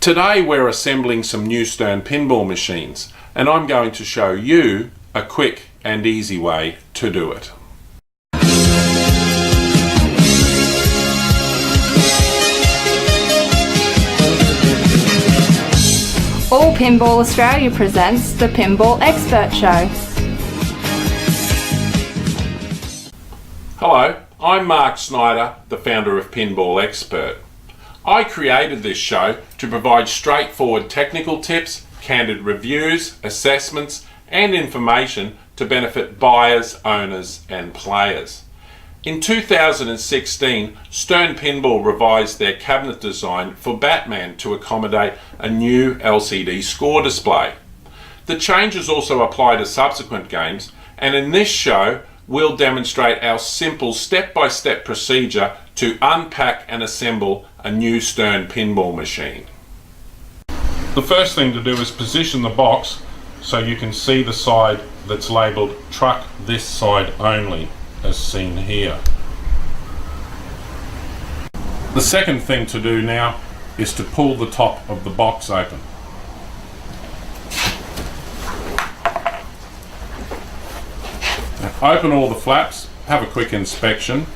Today we're assembling some new Stern pinball machines, and I'm going to show you a quick and easy way to do it. All Pinball Australia presents the Pinball Expert Show. Hello, I'm Mark Snyder, the founder of Pinball Expert. I created this show to provide straightforward technical tips, candid reviews, assessments and information to benefit buyers, owners and players. In 2016, Stern Pinball revised their cabinet design for Batman to accommodate a new LCD score display. The changes also apply to subsequent games, and in this show we'll demonstrate our simple step-by-step procedure to unpack and assemble a new Stern pinball machine. The first thing to do is position the box so you can see the side that's labelled truck this side only, as seen here. The second thing to do now is to pull the top of the box open. Now, open all the flaps, have a quick inspection,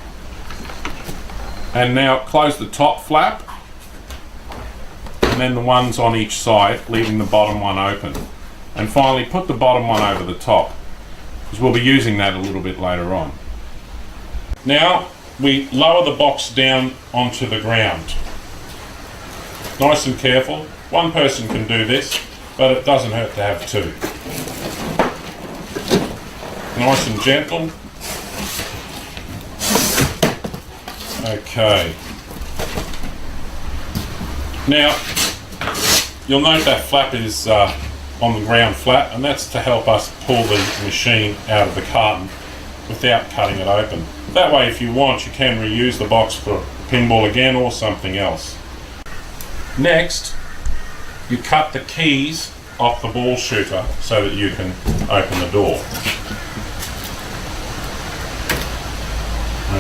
and now close the top flap and then the ones on each side, leaving the bottom one open. And finally put the bottom one over the top, because we'll be using that a little bit later on. Now we lower the box down onto the ground. Nice and careful. One person can do this, but it doesn't hurt to have two. Nice and gentle. Okay. Now, you'll note that flap is on the ground flat, and that's to help us pull the machine out of the carton without cutting it open. That way, if you want, you can reuse the box for pinball again or something else. Next, you cut the keys off the ball shooter so that you can open the door.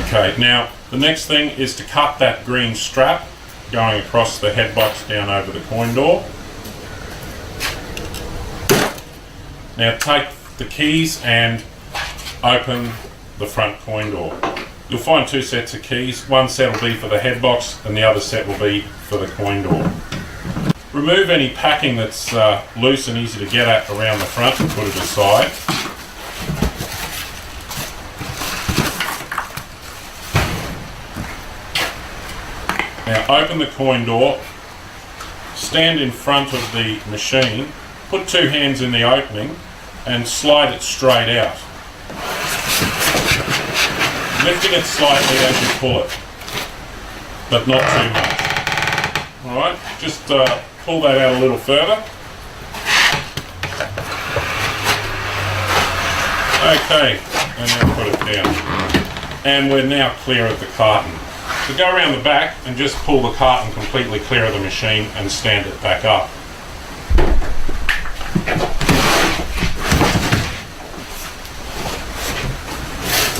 Okay, now the next thing is to cut that green strap going across the head box down over the coin door. Now take the keys and open the front coin door. You'll find two sets of keys. One set will be for the head box and the other set will be for the coin door. Remove any packing that's loose and easy to get at around the front and put it aside. Now open the coin door, stand in front of the machine, put two hands in the opening and slide it straight out, lifting it slightly as you pull it, but not too much. Alright, just pull that out a little further. Okay, and now put it down. And we're now clear of the carton. So go around the back and just pull the carton completely clear of the machine and stand it back up.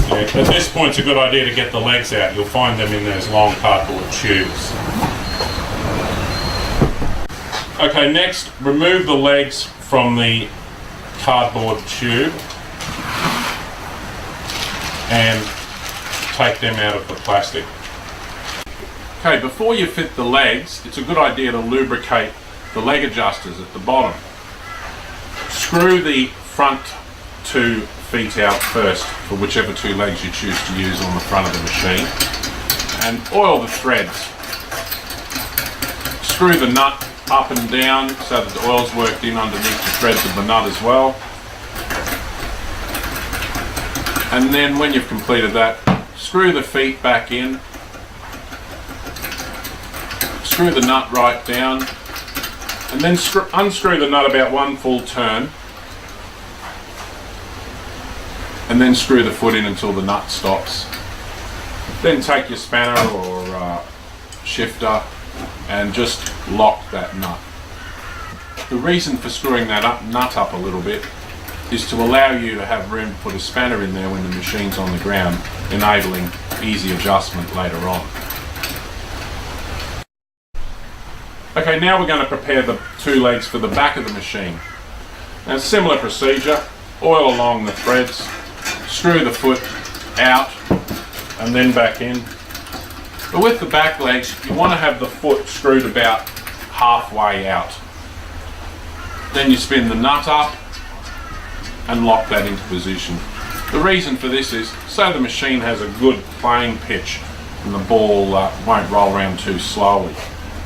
Yeah, at this point it's a good idea to get the legs out. You'll find them in those long cardboard tubes. Okay, next remove the legs from the cardboard tube and take them out of the plastic. Okay, before you fit the legs, it's a good idea to lubricate the leg adjusters at the bottom. Screw the front 2 feet out first for whichever 2 legs you choose to use on the front of the machine, and oil the threads. Screw the nut up and down so that the oil's worked in underneath the threads of the nut as well. And then when you've completed that, screw the feet back in. Screw the nut right down, and then unscrew the nut about 1 full turn, and then screw the foot in until the nut stops. Then take your spanner or shifter and just lock that nut. The reason for screwing that nut up a little bit is to allow you to have room to put a spanner in there when the machine's on the ground, enabling easy adjustment later on. Okay, now we're going to prepare the two legs for the back of the machine. Now, similar procedure, oil along the threads, screw the foot out and then back in. But with the back legs, you want to have the foot screwed about halfway out. Then you spin the nut up and lock that into position. The reason for this is so the machine has a good playing pitch and the ball won't roll around too slowly.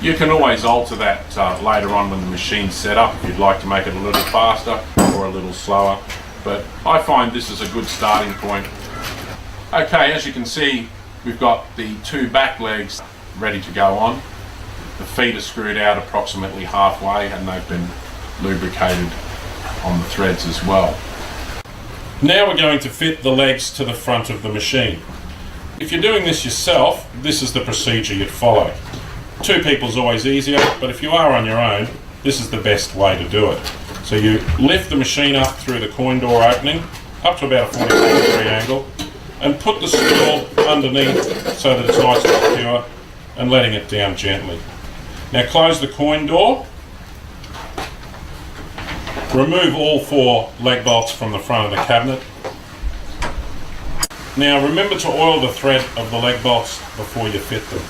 You can always alter that later on when the machine's set up if you'd like to make it a little faster or a little slower, but I find this is a good starting point. Okay, as you can see, we've got the two back legs ready to go on. The feet are screwed out approximately halfway and they've been lubricated on the threads as well. Now we're going to fit the legs to the front of the machine. If you're doing this yourself, this is the procedure you'd follow. Two people's always easier, but if you are on your own, this is the best way to do it. So you lift the machine up through the coin door opening, up to about a 45-degree angle, and put the stool underneath so that it's nice and secure, and letting it down gently. Now close the coin door. Remove all four leg bolts from the front of the cabinet. Now remember to oil the thread of the leg bolts before you fit them.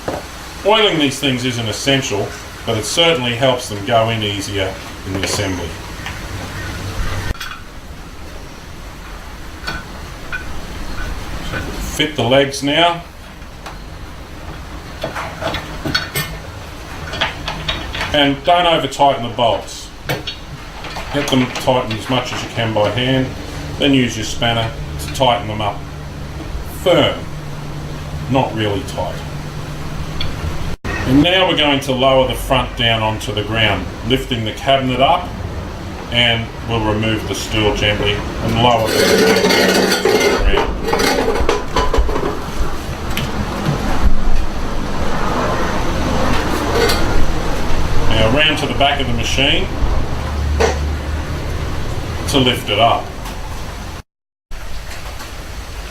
Oiling these things isn't essential, but it certainly helps them go in easier in the assembly. So fit the legs now. And don't over tighten the bolts. Get them tightened as much as you can by hand, then use your spanner to tighten them up firm, not really tight. And now we're going to lower the front down onto the ground, lifting the cabinet up, and we'll remove the stool gently and lower the cabinet down to the ground. Now around to the back of the machine to lift it up.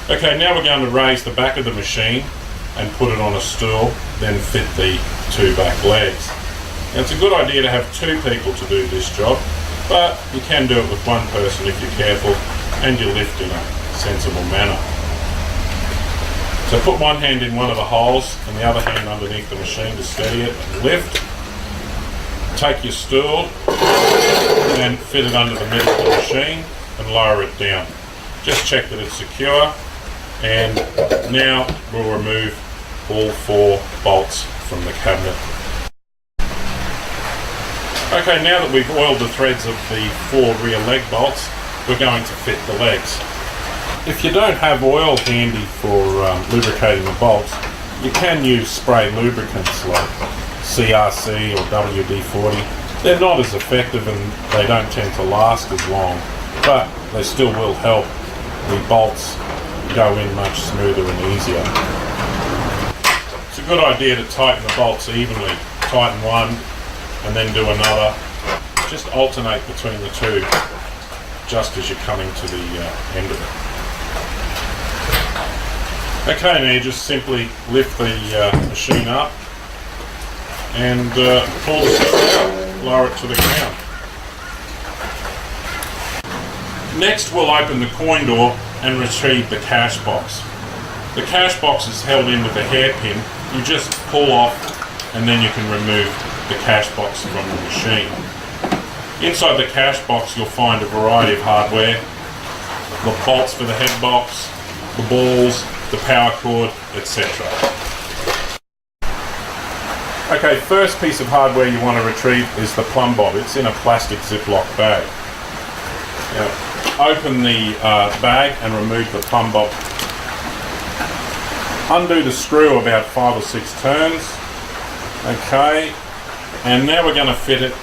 Okay, now we're going to raise the back of the machine and put it on a stool, then fit the two back legs. Now it's a good idea to have two people to do this job, but you can do it with one person if you're careful and you lift in a sensible manner. So put one hand in one of the holes and the other hand underneath the machine to steady it and lift. Take your stool and fit it under the middle of the machine and lower it down. Just check that it's secure, and now we'll remove all four bolts from the cabinet. Okay, now that we've oiled the threads of the four rear leg bolts, we're going to fit the legs. If you don't have oil handy for lubricating the bolts, you can use spray lubricants like CRC or WD-40. They're not as effective and they don't tend to last as long, but they still will help the bolts go in much smoother and easier. It's a good idea to tighten the bolts evenly. Tighten one and then do another. Just alternate between the two just as you're coming to the end of it. Okay, now you just simply lift the machine up and pull the stool out, lower it to the ground. Next we'll open the coin door and retrieve the cash box. The cash box is held in with a hairpin. You just pull off and then you can remove the cash box from the machine. Inside the cash box you'll find a variety of hardware. The bolts for the head box, the balls, the power cord, etc. Okay, first piece of hardware you want to retrieve is the Plumb Bob. It's in a plastic Ziploc bag. Now, open the bag and remove the Plumb Bob. Undo the screw about 5 or 6 turns. Okay, and now we're going to fit it.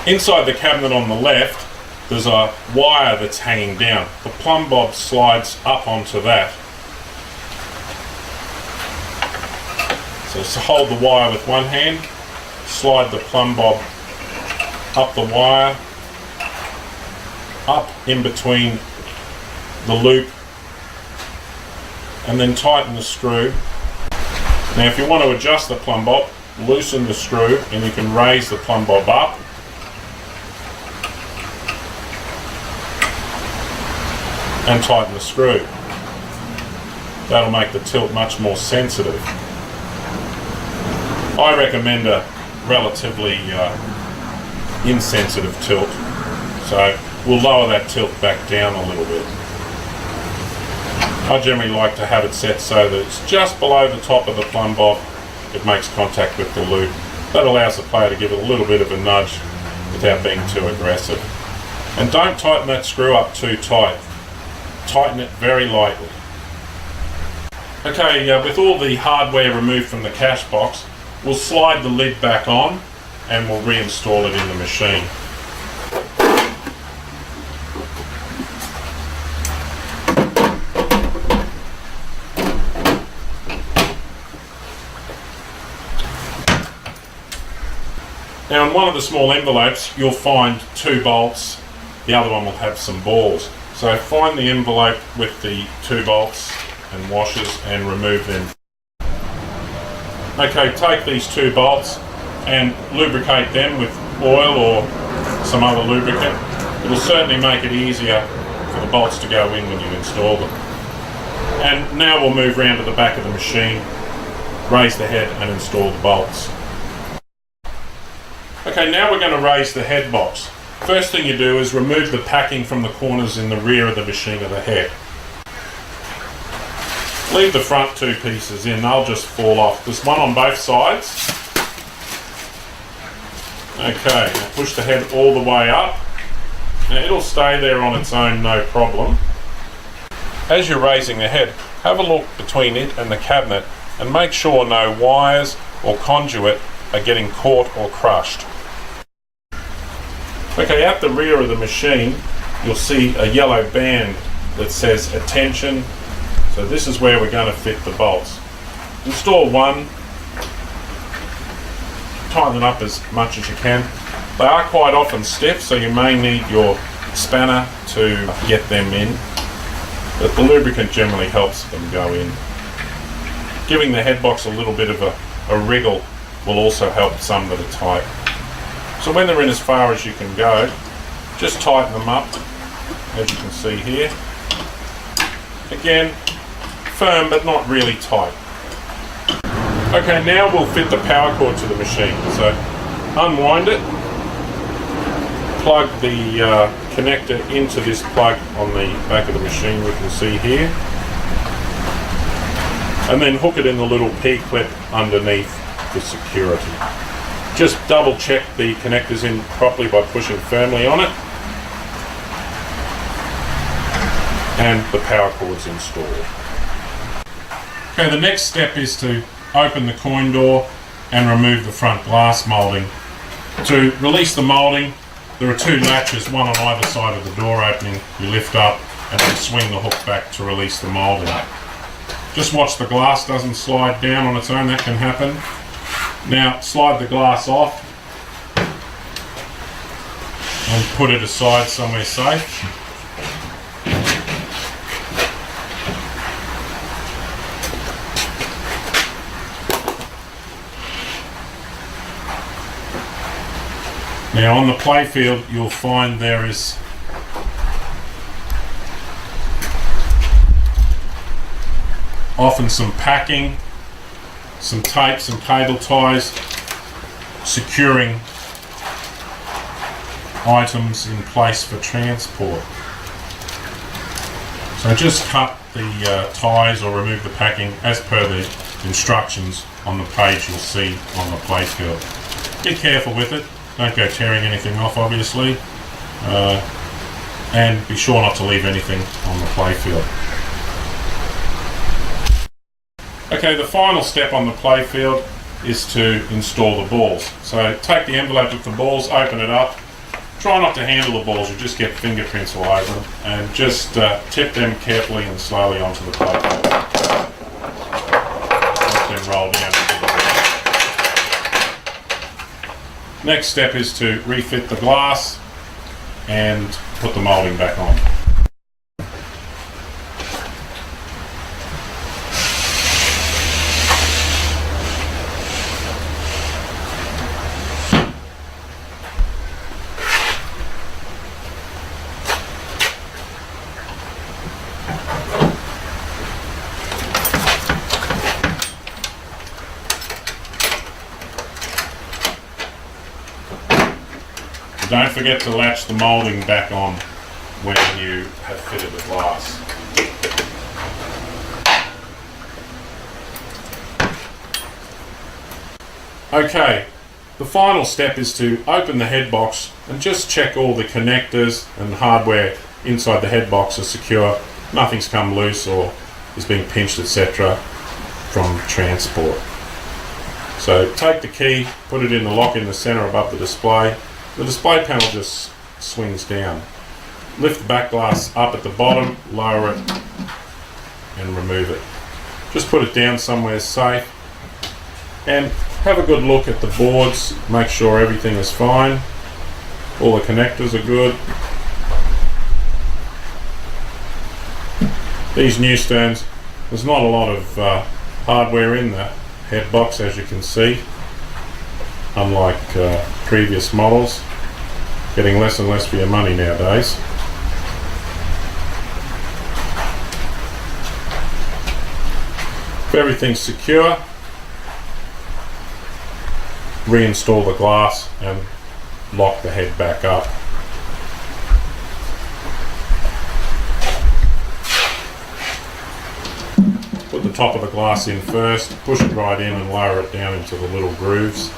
Inside the cabinet on the left, there's a wire that's hanging down. The Plumb Bob slides up onto that. So hold the wire with one hand, slide the Plumb Bob up the wire, up in between the loop, and then tighten the screw. Now if you want to adjust the Plumb Bob, loosen the screw and you can raise the Plumb Bob up. And tighten the screw. That'll make the tilt much more sensitive. I recommend a relatively insensitive tilt, so we'll lower that tilt back down a little bit. I generally like to have it set so that it's just below the top of the Plumb Bob. It makes contact with the loop. That allows the player to give it a little bit of a nudge without being too aggressive. And don't tighten that screw up too tight. Tighten it very lightly. Okay, with all the hardware removed from the cache box, we'll slide the lid back on and we'll reinstall it in the machine. Now in one of the small envelopes you'll find 2 bolts, the other one will have some balls. So find the envelope with the 2 bolts and washers and remove them. Okay, take these 2 bolts and lubricate them with oil or some other lubricant. It'll certainly make it easier for the bolts to go in when you install them. And now we'll move around to the back of the machine, raise the head and install the bolts. Okay, now we're going to raise the head box. First thing you do is remove the packing from the corners in the rear of the machine of the head. Leave the front 2 pieces in, they'll just fall off. There's one on both sides. Okay, now push the head all the way up. Now it'll stay there on its own, no problem. As you're raising the head, have a look between it and the cabinet and make sure no wires or conduit are getting caught or crushed. Okay, at the rear of the machine, you'll see a yellow band that says attention. So this is where we're going to fit the bolts. Install one, tighten them up as much as you can. They are quite often stiff, so you may need your spanner to get them in, but the lubricant generally helps them go in. Giving the head box a little bit of a wriggle will also help some that are tight. So when they're in as far as you can go, just tighten them up, as you can see here. Again, firm but not really tight. Okay, now we'll fit the power cord to the machine. So unwind it, plug the connector into this plug on the back of the machine we can see here, and then hook it in the little P-clip underneath for security. Just double check the connectors in properly by pushing firmly on it, and the power cord's installed. Okay, the next step is to open the coin door and remove the front glass moulding. To release the moulding, there are 2 latches, one on either side of the door opening. You lift up and then swing the hook back to release the moulding. Just watch the glass doesn't slide down on its own, that can happen. Now slide the glass off and put it aside somewhere safe. Now on the playfield you'll find there is often some packing, some tape, some cable ties securing items in place for transport. So just cut the ties or remove the packing as per the instructions on the page you'll see on the playfield. Be careful with it, don't go tearing anything off obviously, and be sure not to leave anything on the playfield. Okay, the final step on the playfield is to install the balls. So take the envelope with the balls, open it up. Try not to handle the balls, you just get fingerprints all over them, and just tip them carefully and slowly onto the playfield. Let them roll down into the ball. Next step is to refit the glass and put the moulding back on. Don't forget to latch the moulding back on when you have fitted the glass. Okay, the final step is to open the head box and just check all the connectors and hardware inside the head box are secure. Nothing's come loose or is being pinched, etc. from transport. So take the key, put it in the lock in the center above the display. The display panel just swings down. Lift the back glass up at the bottom, lower it and remove it. Just put it down somewhere safe and have a good look at the boards, make sure everything is fine. All the connectors are good. These new Sterns, there's not a lot of hardware in the head box, as you can see, unlike previous models. Getting less and less for your money nowadays. If everything's secure, reinstall the glass and lock the head back up. Put the top of the glass in first, push it right in and lower it down into the little grooves,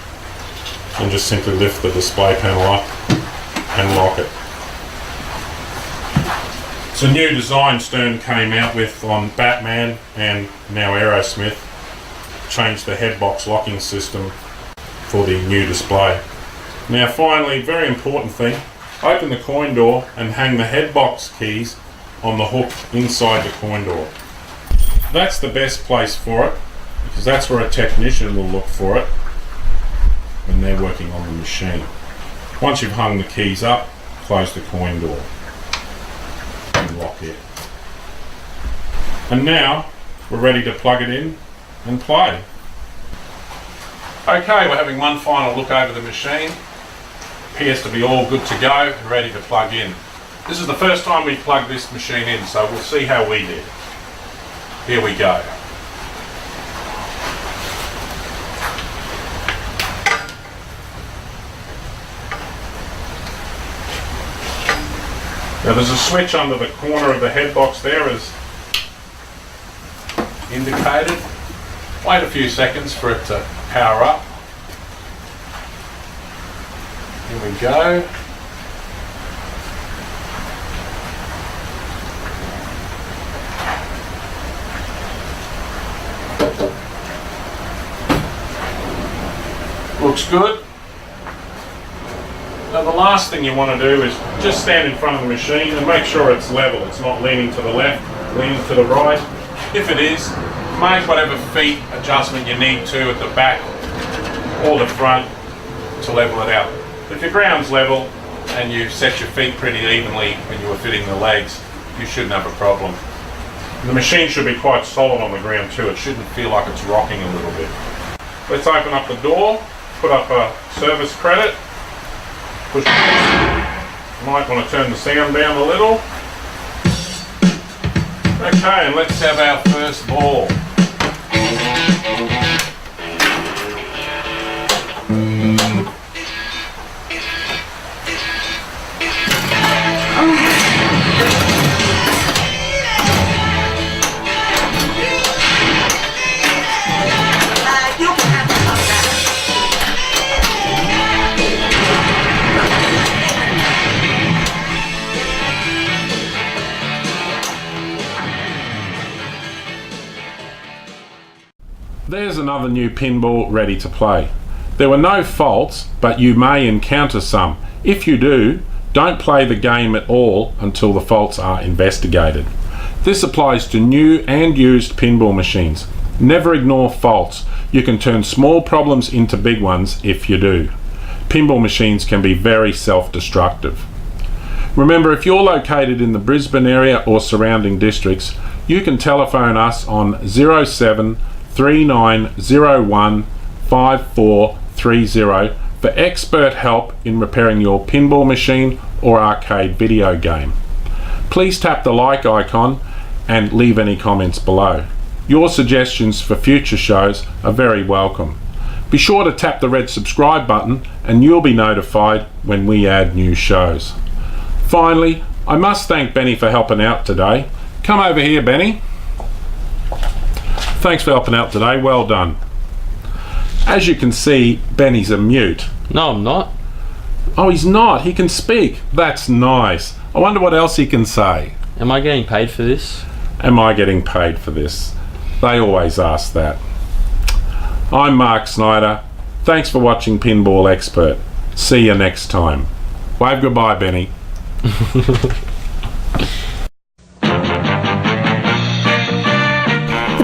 and just simply lift the display panel up and lock it. It's a new design Stern came out with on Batman and now Aerosmith. Changed the head box locking system for the new display. Now finally, very important thing, open the coin door and hang the head box keys on the hook inside the coin door. That's the best place for it, because that's where a technician will look for it when they're working on the machine. Once you've hung the keys up, close the coin door and lock it. And now we're ready to plug it in and play. Okay, we're having one final look over the machine. Appears to be all good to go and ready to plug in. This is the first time we've plugged this machine in, so we'll see how we did. Here we go. Now there's a switch under the corner of the head box there as indicated. Wait a few seconds for it to power up. Here we go. Looks good. Now the last thing you want to do is just stand in front of the machine and make sure it's level. It's not leaning to the left, leaning to the right. If it is, make whatever feet adjustment you need to at the back or the front to level it out. If your ground's level and you set your feet pretty evenly when you were fitting the legs, you shouldn't have a problem. The machine should be quite solid on the ground too. It shouldn't feel like it's rocking a little bit. Let's open up the door, put up a service credit. Push. You might want to turn the sound down a little. Okay, and let's have our first ball. There's another new pinball ready to play. There were no faults, but you may encounter some. If you do, don't play the game at all until the faults are investigated. This applies to new and used pinball machines. Never ignore faults. You can turn small problems into big ones if you do. Pinball machines can be very self-destructive. Remember, if you're located in the Brisbane area or surrounding districts, you can telephone us on 07 3901 5430 for expert help in repairing your pinball machine or arcade video game. Please tap the like icon and leave any comments below. Your suggestions for future shows are very welcome. Be sure to tap the red subscribe button and you'll be notified when we add new shows. Finally, I must thank Benny for helping out today. Come over here, Benny. Thanks for helping out today, well done. As you can see, Benny's a mute. No, I'm not. Oh, he's not. He can speak. That's nice. I wonder what else he can say. Am I getting paid for this? Am I getting paid for this? They always ask that. I'm Mark Snyder. Thanks for watching Pinball Expert. See you next time. Wave goodbye, Benny. The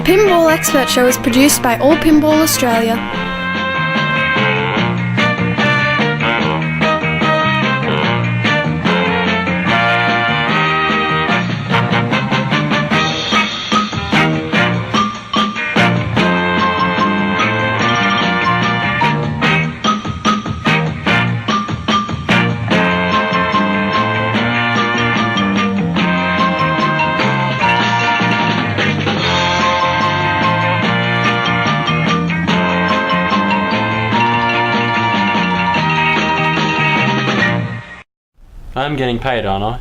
Pinball Expert Show is produced by All Pinball Australia. I'm getting paid, aren't I?